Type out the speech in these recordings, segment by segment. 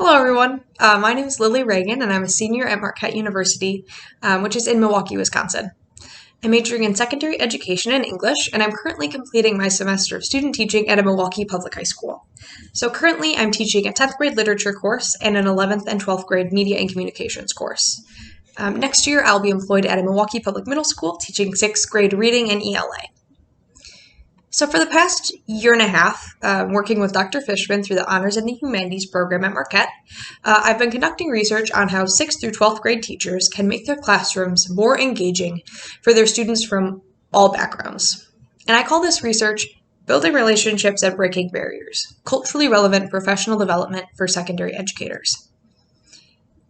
Hello, everyone. My name is Lily Regan, and I'm a senior at Marquette University, which is in Milwaukee, Wisconsin. I'm majoring in secondary education and English, and I'm currently completing my semester of student teaching at a Milwaukee public high school. So currently, I'm teaching a 10th grade literature course and an 11th and 12th grade media and communications course. Next year, I'll be employed at a Milwaukee public middle school teaching 6th grade reading and ELA. So for the past year and a half, working with Dr. Fishman through the Honors in the Humanities program at Marquette, I've been conducting research on how 6th through 12th grade teachers can make their classrooms more engaging for their students from all backgrounds. And I call this research Building Relationships and Breaking Barriers, Culturally Relevant Professional Development for Secondary Educators.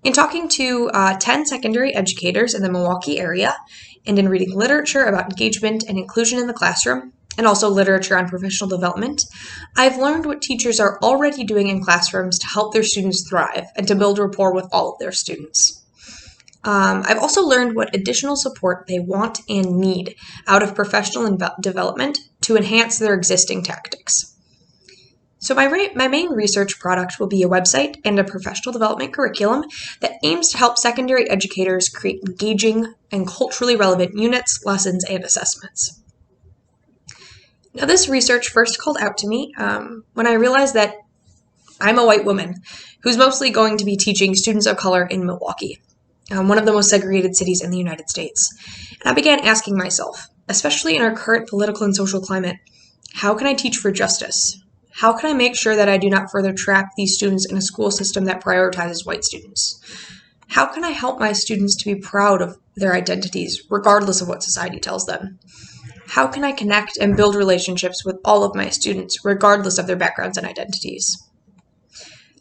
In talking to 10 secondary educators in the Milwaukee area, and in reading literature about engagement and inclusion in the classroom, and also literature on professional development, I've learned what teachers are already doing in classrooms to help their students thrive and to build rapport with all of their students. I've also learned what additional support they want and need out of professional development to enhance their existing tactics. So my main research product will be a website and a professional development curriculum that aims to help secondary educators create engaging and culturally relevant units, lessons, and assessments. Now, this research first called out to me when I realized that I'm a white woman who's mostly going to be teaching students of color in Milwaukee, one of the most segregated cities in the United States. And I began asking myself, especially in our current political and social climate, how can I teach for justice? How can I make sure that I do not further trap these students in a school system that prioritizes white students? How can I help my students to be proud of their identities, regardless of what society tells them? How can I connect and build relationships with all of my students, regardless of their backgrounds and identities?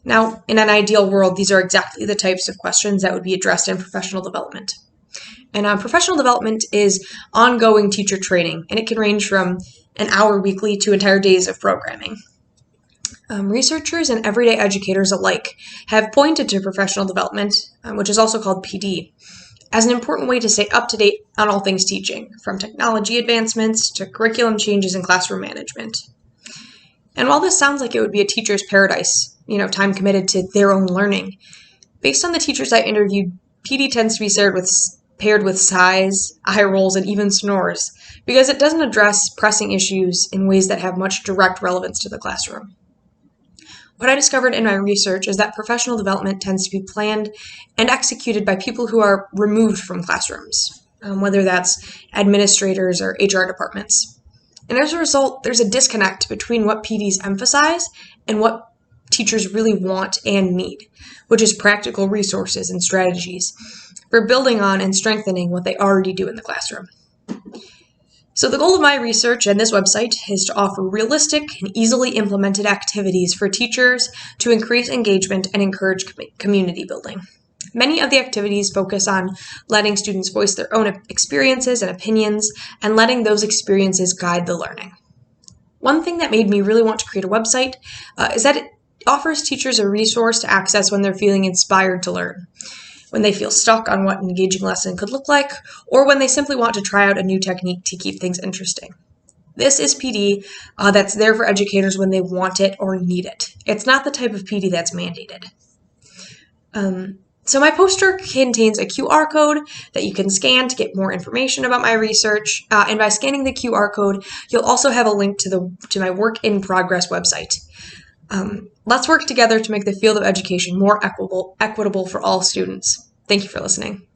Now, in an ideal world, these are exactly the types of questions that would be addressed in professional development. And professional development is ongoing teacher training, and it can range from an hour weekly to entire days of programming. Researchers and everyday educators alike have pointed to professional development, which is also called PD, as an important way to stay up to date on all things teaching, from technology advancements to curriculum changes in classroom management. And while this sounds like it would be a teacher's paradise, time committed to their own learning, based on the teachers I interviewed, PD tends to be paired with sighs, eye rolls, and even snores, because it doesn't address pressing issues in ways that have much direct relevance to the classroom. What I discovered in my research is that professional development tends to be planned and executed by people who are removed from classrooms, whether that's administrators or HR departments. And as a result, there's a disconnect between what PDs emphasize and what teachers really want and need, which is practical resources and strategies for building on and strengthening what they already do in the classroom. So the goal of my research and this website is to offer realistic and easily implemented activities for teachers to increase engagement and encourage community building. Many of the activities focus on letting students voice their own experiences and opinions and letting those experiences guide the learning. One thing that made me really want to create a website is that it offers teachers a resource to access when they're feeling inspired to learn, when they feel stuck on what an engaging lesson could look like, or when they simply want to try out a new technique to keep things interesting. This is PD that's there for educators when they want it or need it. It's not the type of PD that's mandated. So my poster contains a QR code that you can scan to get more information about my research, and by scanning the QR code, you'll also have a link to my work in progress website. Let's work together to make the field of education more equitable for all students. Thank you for listening.